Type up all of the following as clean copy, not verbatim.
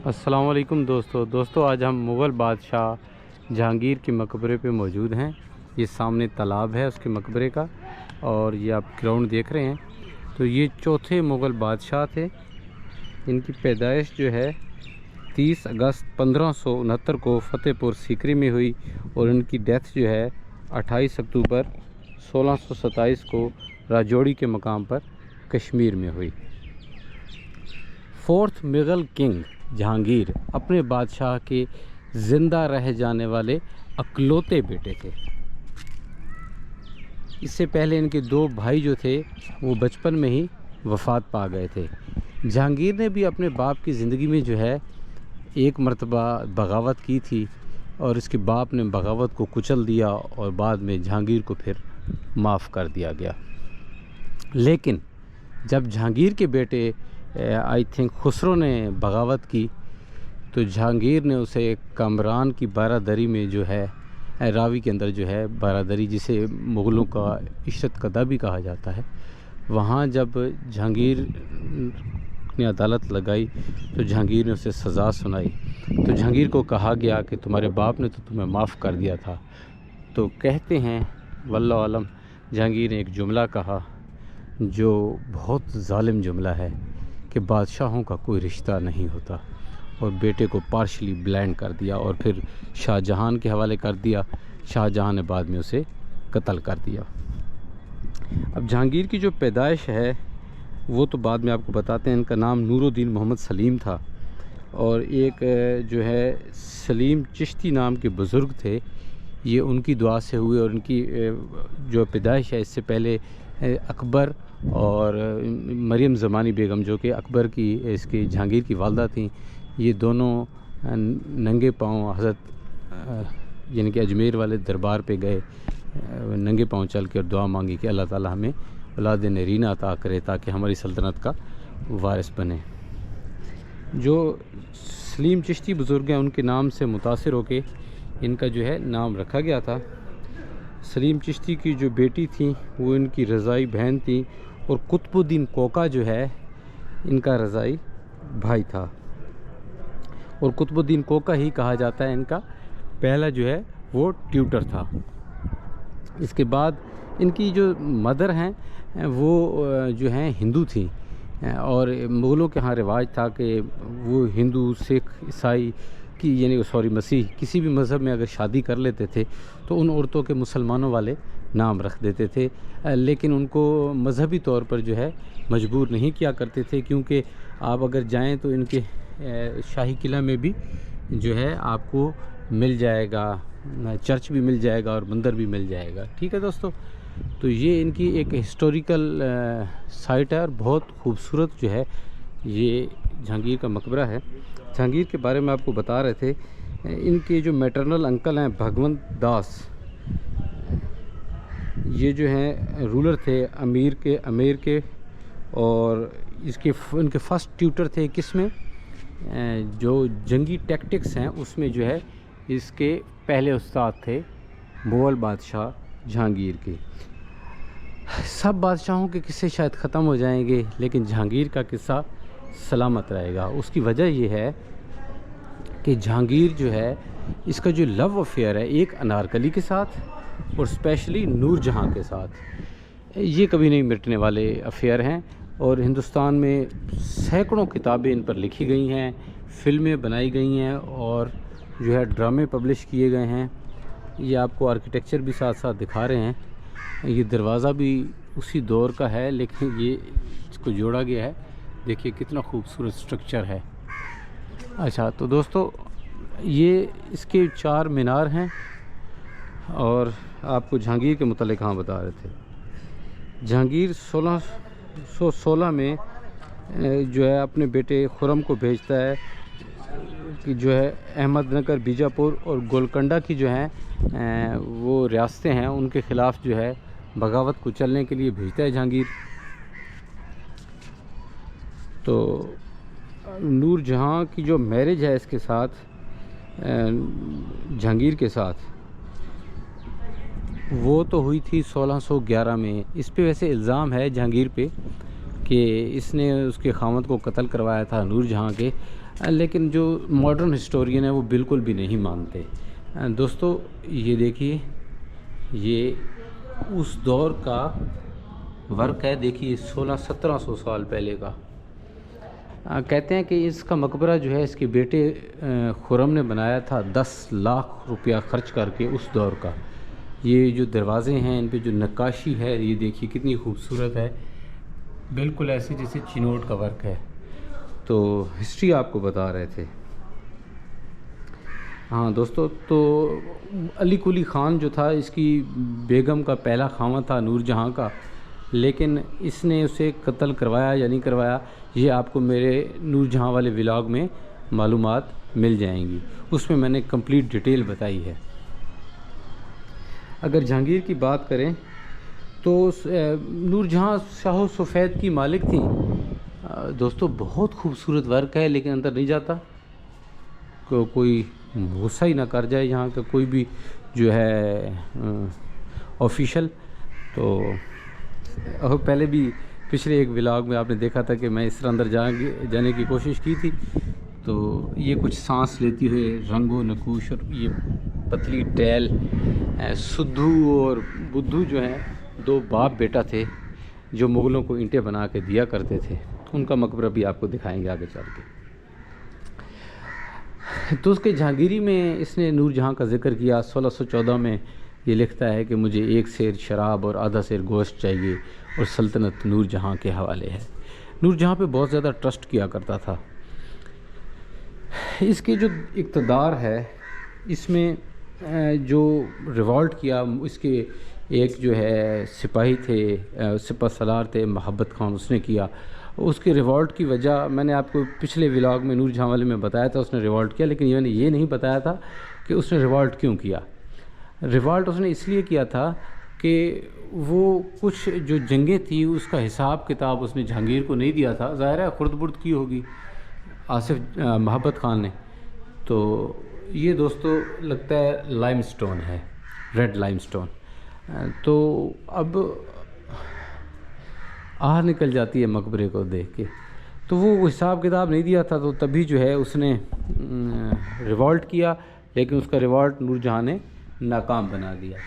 السلام علیکم دوستو آج ہم مغل بادشاہ جہانگیر کے مقبرے پہ موجود ہیں۔ یہ سامنے تالاب ہے اس کے مقبرے کا، اور یہ آپ گراؤنڈ دیکھ رہے ہیں۔ تو یہ چوتھے مغل بادشاہ تھے۔ ان کی پیدائش جو ہے 30 اگست 1569 کو فتح پور سیکری میں ہوئی، اور ان کی ڈیتھ جو ہے 28 اکتوبر 1627 کو راجوڑی کے مقام پر کشمیر میں ہوئی۔ فورتھ مغل کنگ جہانگیر اپنے بادشاہ کے زندہ رہ جانے والے اکلوتے بیٹے تھے۔ اس سے پہلے ان کے 2 بھائی جو تھے وہ بچپن میں ہی وفات پا گئے تھے۔ جہانگیر نے بھی اپنے باپ کی زندگی میں جو ہے ایک مرتبہ بغاوت کی تھی، اور اس کے باپ نے بغاوت کو کچل دیا، اور بعد میں جہانگیر کو پھر معاف کر دیا گیا۔ لیکن جب جہانگیر کے بیٹے آئی تھنک خسرو نے بغاوت کی، تو جہانگیر نے اسے کامران کی بارادری میں جو ہے راوی کے اندر جو ہے بارادری، جسے مغلوں کا عشرت قدہ بھی کہا جاتا ہے، وہاں جب جہانگیر نے عدالت لگائی تو جہانگیر نے اسے سزا سنائی۔ تو جہانگیر کو کہا گیا کہ تمہارے باپ نے تو تمہیں معاف کر دیا تھا۔ تو کہتے ہیں واللہ عالم، جہانگیر نے ایک جملہ کہا جو بہت ظالم جملہ ہے کہ بادشاہوں کا کوئی رشتہ نہیں ہوتا، اور بیٹے کو پارشلی بلینڈ کر دیا، اور پھر شاہ جہان کے حوالے کر دیا۔ شاہ جہان نے بعد میں اسے قتل کر دیا۔ اب جہانگیر کی جو پیدائش ہے وہ تو بعد میں آپ کو بتاتے ہیں۔ ان کا نام نور الدین محمد سلیم تھا، اور ایک جو ہے سلیم چشتی نام کے بزرگ تھے، یہ ان کی دعا سے ہوئے، اور ان کی جو پیدائش ہے اس سے پہلے اکبر اور مریم زمانی بیگم، جو کہ اکبر کی اس کی جہانگیر کی والدہ تھیں، یہ دونوں ننگے پاؤں حضرت یعنی کہ اجمیر والے دربار پہ گئے، ننگے پاؤں چل کے، اور دعا مانگی کہ اللہ تعالی ہمیں اولاد نرینہ عطا کرے تاکہ ہماری سلطنت کا وارث بنے۔ جو سلیم چشتی بزرگ ہیں ان کے نام سے متاثر ہو کے ان کا جو ہے نام رکھا گیا تھا۔ سلیم چشتی کی جو بیٹی تھیں وہ ان کی رضائی بہن تھیں، اور قطب الدین کوکا جو ہے ان کا رضائی بھائی تھا، اور قطب الدین کوکا ہی کہا جاتا ہے ان کا پہلا جو ہے وہ ٹیوٹر تھا۔ اس کے بعد ان کی جو مدر ہیں وہ جو ہیں ہندو تھیں، اور مغلوں کے ہاں رواج تھا کہ وہ ہندو، سکھ، عیسائی کی یعنی مسیح کسی بھی مذہب میں اگر شادی کر لیتے تھے تو ان عورتوں کے مسلمانوں والے نام رکھ دیتے تھے، لیکن ان کو مذہبی طور پر جو ہے مجبور نہیں کیا کرتے تھے، کیونکہ آپ اگر جائیں تو ان کے شاہی قلعہ میں بھی جو ہے آپ کو مل جائے گا، چرچ بھی مل جائے گا اور مندر بھی مل جائے گا۔ ٹھیک ہے دوستو، تو یہ ان کی ایک ہسٹوریکل سائٹ ہے، اور بہت خوبصورت جو ہے یہ جہانگیر کا مقبرہ ہے۔ جہانگیر کے بارے میں آپ کو بتا رہے تھے، ان کے جو میٹرنل انکل ہیں بھگونت داس، یہ جو ہیں رولر تھے امیر کے، اور ان کے فرسٹ ٹیوٹر تھے کس میں، جو جنگی ٹیکٹکس ہیں اس میں جو ہے اس کے پہلے استاد تھے مغل بادشاہ جہانگیر کے۔ سب بادشاہوں کے قصے شاید ختم ہو جائیں گے، لیکن جہانگیر کا قصہ سلامت رہے گا۔ اس کی وجہ یہ ہے کہ جہانگیر جو ہے اس کا جو لو افیئر ہے ایک انارکلی کے ساتھ، اور اسپیشلی نور جہاں کے ساتھ، یہ کبھی نہیں مٹنے والے افیئر ہیں، اور ہندوستان میں سینکڑوں کتابیں ان پر لکھی گئی ہیں، فلمیں بنائی گئی ہیں، اور جو ہے ڈرامے پبلش کیے گئے ہیں۔ یہ آپ کو آرکیٹیکچر بھی ساتھ ساتھ دکھا رہے ہیں۔ یہ دروازہ بھی اسی دور کا ہے، لیکن یہ اس کو جوڑا گیا ہے، دیکھیے کتنا خوبصورت سٹرکچر ہے۔ اچھا تو دوستو، یہ اس کے 4 مینار ہیں، اور آپ کو جہانگیر کے متعلق ہاں بتا رہے تھے۔ جہانگیر 1616 میں جو ہے اپنے بیٹے خرم کو بھیجتا ہے کہ جو ہے احمد نگر، بیجاپور اور گولکنڈہ کی جو ہیں وہ ریاستیں ہیں، ان کے خلاف جو ہے بغاوت کو چلنے کے لیے بھیجتا ہے جہانگیر۔ تو نور جہاں کی جو میرج ہے اس کے ساتھ، جہانگیر کے ساتھ، وہ تو ہوئی تھی 1611 میں۔ اس پہ ویسے الزام ہے جہانگیر پہ کہ اس نے اس کے خاوند کو قتل کروایا تھا نور جہاں کے، لیکن جو ماڈرن ہسٹورین ہیں وہ بالکل بھی نہیں مانتے۔ دوستو یہ دیکھیے، یہ اس دور کا ورک ہے، دیکھیے 1600-1700 سال پہلے کا۔ کہتے ہیں کہ اس کا مقبرہ جو ہے اس کے بیٹے خرم نے بنایا تھا 10 لاکھ روپیہ خرچ کر کے اس دور کا۔ یہ جو دروازے ہیں ان پہ جو نقاشی ہے یہ دیکھیے کتنی خوبصورت ہے، بالکل ایسے جیسے چینوٹ کا ورک ہے۔ تو ہسٹری آپ کو بتا رہے تھے۔ ہاں دوستو، تو علی قلی خان جو تھا اس کی بیگم کا پہلا خاوند تھا نور جہاں کا، لیکن اس نے اسے قتل کروایا یا نہیں کروایا یہ آپ کو میرے نور جہاں والے ولاگ میں معلومات مل جائیں گی، اس میں نے کمپلیٹ ڈیٹیل بتائی ہے۔ اگر جہانگیر کی بات کریں تو نور جہاں شاہ و سفید کی مالک تھیں۔ دوستو بہت خوبصورت ورک ہے، لیکن اندر نہیں جاتا، کوئی غصہ ہی نہ کر جائے یہاں کا کوئی بھی جو ہے آفیشل۔ تو پہلے بھی پچھلے ایک ولاگ میں آپ نے دیکھا تھا کہ میں اس طرح اندر جانے کی کوشش کی تھی، تو یہ کچھ سانس لیتی ہوئے رنگ و نقوش اور یہ پتلی ٹیل۔ سدھو اور بدھو جو ہیں 2 باپ بیٹا تھے جو مغلوں کو اینٹیں بنا کے دیا کرتے تھے، ان کا مقبرہ بھی آپ کو دکھائیں گے آگے چل کے۔ تو اس کے جہانگیری میں اس نے نور جہاں کا ذکر کیا۔ 1614 میں یہ لکھتا ہے کہ مجھے 1 سیر شراب اور آدھا سیر گوشت چاہیے اور سلطنت نور جہاں کے حوالے ہے۔ نور جہاں پہ بہت زیادہ ٹرسٹ کیا کرتا تھا۔ اس کے جو اقتدار ہے اس میں جو ریوالٹ کیا، اس کے ایک جو ہے سپاہی تھے، سپہ سالار تھے محبت خان، اس نے کیا۔ اس کے ریوالٹ کی وجہ میں نے آپ کو پچھلے ولاگ میں نور جہاں والے میں بتایا تھا، اس نے ریوالٹ کیا، لیکن میں نے یہ نہیں بتایا تھا کہ اس نے ریوالٹ کیوں کیا۔ ریوالٹ اس نے اس لیے کیا تھا کہ وہ کچھ جو جنگیں تھیں اس کا حساب کتاب اس نے جہانگیر کو نہیں دیا تھا، ظاہر ہے خرد برد کی ہوگی آصف محبت خان نے۔ تو یہ دوستو لگتا ہے لائم سٹون ہے، ریڈ لائم سٹون۔ تو اب آہ نکل جاتی ہے مقبرے کو دیکھ کے۔ تو وہ حساب کتاب نہیں دیا تھا، تو تبھی جو ہے اس نے ریوالٹ کیا، لیکن اس کا ریوالٹ نور جہاں نے ناکام بنا دیا۔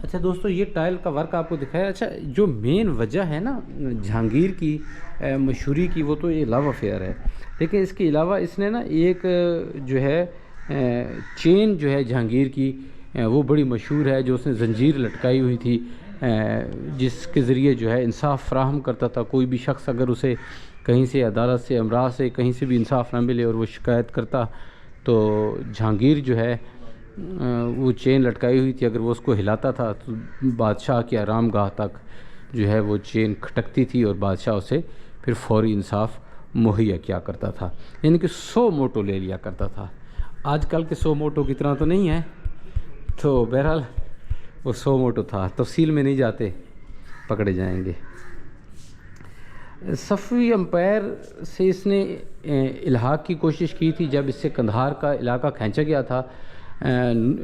اچھا دوستو، یہ ٹائل کا ورک آپ کو دکھایا۔ اچھا، جو مین وجہ ہے نا جہانگیر کی مشہوری کی، وہ تو یہ لو افیئر ہے، لیکن اس کے علاوہ اس نے نا ایک جو ہے چین جو ہے جہانگیر کی وہ بڑی مشہور ہے، جو اس نے زنجیر لٹکائی ہوئی تھی، جس کے ذریعے جو ہے انصاف فراہم کرتا تھا۔ کوئی بھی شخص اگر اسے کہیں سے عدالت سے، امراء سے، کہیں سے بھی انصاف نہ ملے اور وہ شکایت کرتا، تو جہانگیر جو ہے وہ چین لٹکائی ہوئی تھی، اگر وہ اس کو ہلاتا تھا تو بادشاہ کی آرام گاہ تک جو ہے وہ چین کھٹکتی تھی اور بادشاہ اسے پھر فوری انصاف مہیا کیا کرتا تھا، یعنی کہ 100 موٹو لے لیا کرتا تھا۔ آج کل کے 100 موٹو کی طرح تو نہیں ہے، تو بہرحال وہ 100 موٹو تھا۔ تفصیل میں نہیں جاتے، پکڑے جائیں گے۔ صفوی امپائر سے اس نے الحاق کی کوشش کی تھی، جب اس سے قندھار کا علاقہ کھینچا گیا تھا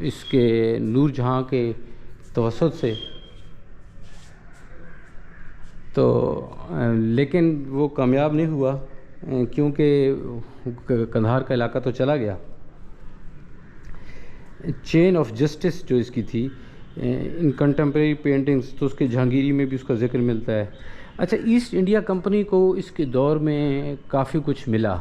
اس کے نور جہاں کے توسط سے، تو لیکن وہ کامیاب نہیں ہوا کیونکہ قندھار کا علاقہ تو چلا گیا۔ چین آف جسٹس جو اس کی تھی ان کنٹمپریری پینٹنگز، تو اس کے جہانگیری میں بھی اس کا ذکر ملتا ہے۔ اچھا، ایسٹ انڈیا کمپنی کو اس کے دور میں کافی کچھ ملا۔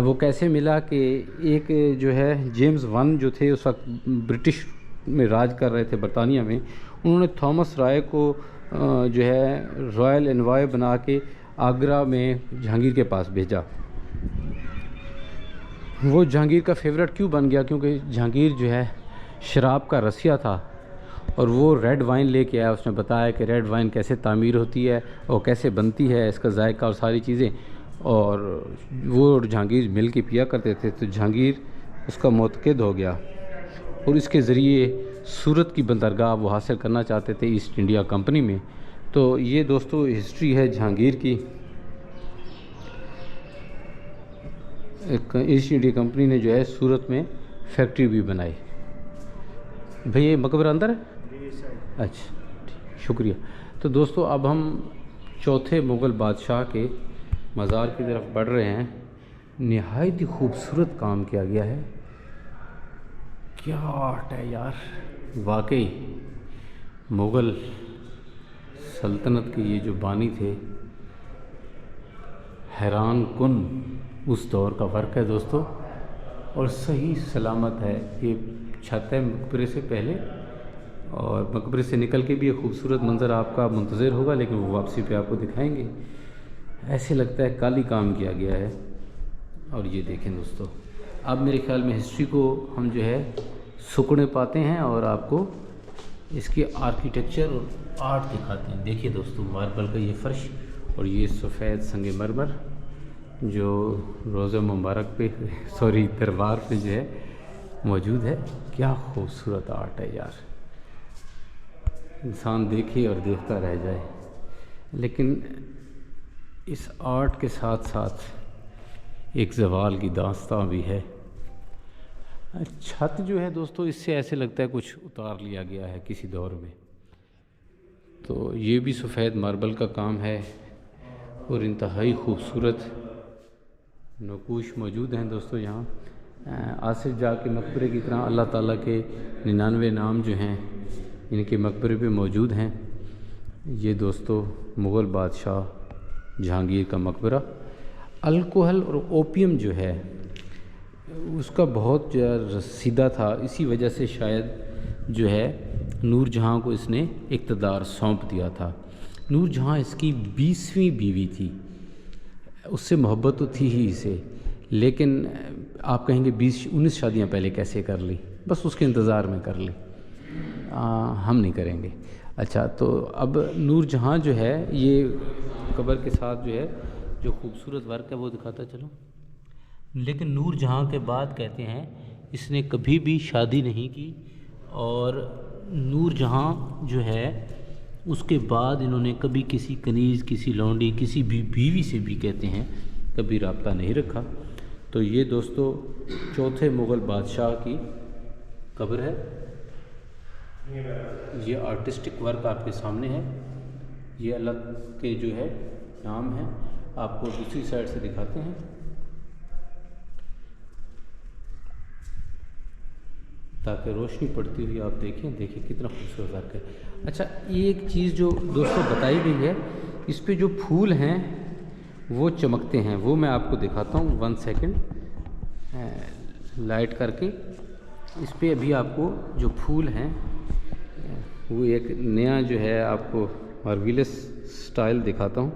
وہ کیسے ملا کہ ایک جو ہے جیمز ون جو تھے اس وقت برٹش میں راج کر رہے تھے برطانیہ میں، انہوں نے تھامس رائے کو جو ہے رائل انوائے بنا کے آگرہ میں جہانگیر کے پاس بھیجا۔ وہ جہانگیر کا فیورٹ کیوں بن گیا؟ کیونکہ جہانگیر جو ہے شراب کا رسیا تھا، اور وہ ریڈ وائن لے کے آیا۔ اس نے بتایا کہ ریڈ وائن کیسے تعمیر ہوتی ہے اور کیسے بنتی ہے، اس کا ذائقہ اور ساری چیزیں، اور وہ جہانگیر مل کے پیا کرتے تھے۔ تو جہانگیر اس کا معتقد ہو گیا، اور اس کے ذریعے سورت کی بندرگاہ وہ حاصل کرنا چاہتے تھے ایسٹ انڈیا کمپنی میں۔ تو یہ دوستو ہسٹری ہے جہانگیر کی۔ ایسٹ انڈیا کمپنی نے جو ہے سورت میں فیکٹری بھی بنائی۔ بھئی یہ مقبرہ اندر ہے؟ اچھا، شکریہ۔ تو دوستو اب ہم چوتھے مغل بادشاہ کے مزار کی طرف بڑھ رہے ہیں، نہایت ہی خوبصورت کام کیا گیا ہے. کیا آرٹ ہے یار، واقعی مغل سلطنت کے یہ جو بانی تھے، حیران کن اس دور کا ورک ہے دوستو. اور صحیح سلامت ہے. یہ چھت ہے مقبرے سے پہلے، اور مقبرے سے نکل کے بھی ایک خوبصورت منظر آپ کا منتظر ہوگا، لیکن وہ واپسی پہ آپ کو دکھائیں گے. ایسے لگتا ہے کالی کام کیا گیا ہے. اور یہ دیکھیں دوستو، اب میرے خیال میں ہسٹری کو ہم جو ہے سکڑے پاتے ہیں اور آپ کو اس کے آرکیٹیکچر اور آرٹ دکھاتے ہیں. دیکھیے دوستو، ماربل کا یہ فرش اور یہ سفید سنگ مرمر جو روضہ مبارک پہ دربار پہ جو ہے موجود ہے. کیا خوبصورت آرٹ ہے یار، انسان دیکھے اور دیکھتا رہ جائے. لیکن اس آرٹ کے ساتھ ساتھ ایک زوال کی داستان بھی ہے. چھت جو ہے دوستو، اس سے ایسے لگتا ہے کچھ اتار لیا گیا ہے کسی دور میں. تو یہ بھی سفید ماربل کا کام ہے اور انتہائی خوبصورت نقوش موجود ہیں دوستو. یہاں آصف جا کے مقبرے کی طرح اللہ تعالیٰ کے 99 نام جو ہیں ان کے مقبرے پہ موجود ہیں. یہ دوستو مغل بادشاہ جہانگیر کا مقبرہ. الکوہل اور اوپیم جو ہے اس کا بہت رسیدہ تھا، اسی وجہ سے شاید جو ہے نور جہاں کو اس نے اقتدار سونپ دیا تھا. نور جہاں اس کی 20ویں بیوی تھی. اس سے محبت تو تھی ہی اسے، لیکن آپ کہیں گے 19 شادیاں پہلے کیسے کر لی؟ بس اس کے انتظار میں کر لی. ہم نہیں کریں گے. اچھا، تو اب نور جہاں جو ہے یہ قبر کے ساتھ جو ہے جو خوبصورت ورک ہے وہ دکھاتا چلو. لیکن نور جہاں کے بعد کہتے ہیں اس نے کبھی بھی شادی نہیں کی، اور نور جہاں جو ہے اس کے بعد انہوں نے کبھی کسی کنیز، کسی لونڈی، کسی بھی بیوی سے بھی کہتے ہیں کبھی رابطہ نہیں رکھا. تو یہ دوستو چوتھے مغل بادشاہ کی قبر ہے. یہ آرٹسٹک ورک آپ کے سامنے ہے. یہ اللہ کے جو ہے نام ہے. آپ کو دوسری سائڈ سے دکھاتے ہیں تاکہ روشنی پڑتی ہوئی آپ دیکھیں کتنا خوبصورت ورک ہے. اچھا، ایک چیز جو دوستوں بتائی گئی ہے، اس پہ جو پھول ہیں وہ چمکتے ہیں، وہ میں آپ کو دکھاتا ہوں. 1 سیکنڈ لائٹ کر کے. اس پہ ابھی آپ کو جو پھول ہیں وہ ایک نیا جو ہے آپ کو مارویلس سٹائل دکھاتا ہوں.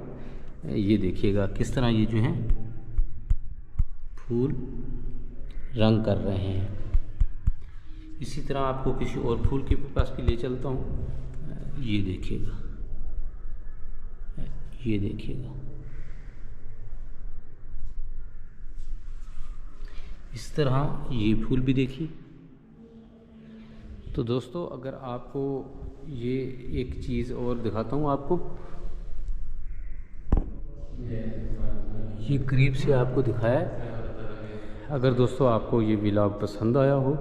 یہ دیکھیے گا کس طرح یہ جو ہیں پھول رنگ کر رہے ہیں. اسی طرح آپ کو کسی اور پھول کے پاس بھی لے چلتا ہوں. یہ دیکھیے گا، یہ دیکھیے گا اس طرح یہ پھول بھی دیکھیے. تو دوستو اگر آپ کو یہ ایک چیز اور دکھاتا ہوں آپ کو، یہ قریب سے آپ کو دکھایا ہے. اگر دوستو آپ کو یہ ولاگ پسند آیا ہو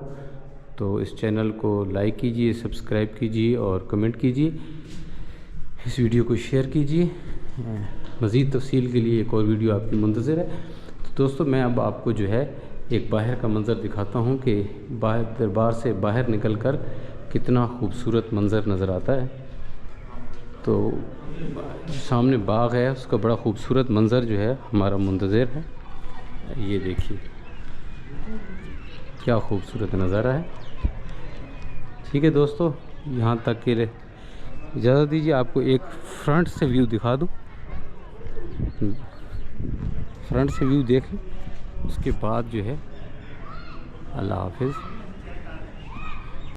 تو اس چینل کو لائک کیجئے، سبسکرائب کیجئے اور کمنٹ کیجئے. اس ویڈیو کو شیئر کیجئے. مزید تفصیل کے لیے ایک اور ویڈیو آپ کی منتظر ہے. تو دوستو میں اب آپ کو جو ہے ایک باہر کا منظر دکھاتا ہوں کہ باہر دربار سے باہر نکل کر کتنا خوبصورت منظر نظر آتا ہے. تو سامنے باغ ہے، اس کا بڑا خوبصورت منظر جو ہے ہمارا منتظر ہے. یہ دیکھیے کیا خوبصورت نظارہ ہے. ٹھیک ہے دوستو، یہاں تک کے اجازت دیجیے آپ کو ایک فرنٹ سے ویو دکھا دوں. فرنٹ سے ویو دیکھ لیں، اس کے بعد جو ہے اللہ حافظ.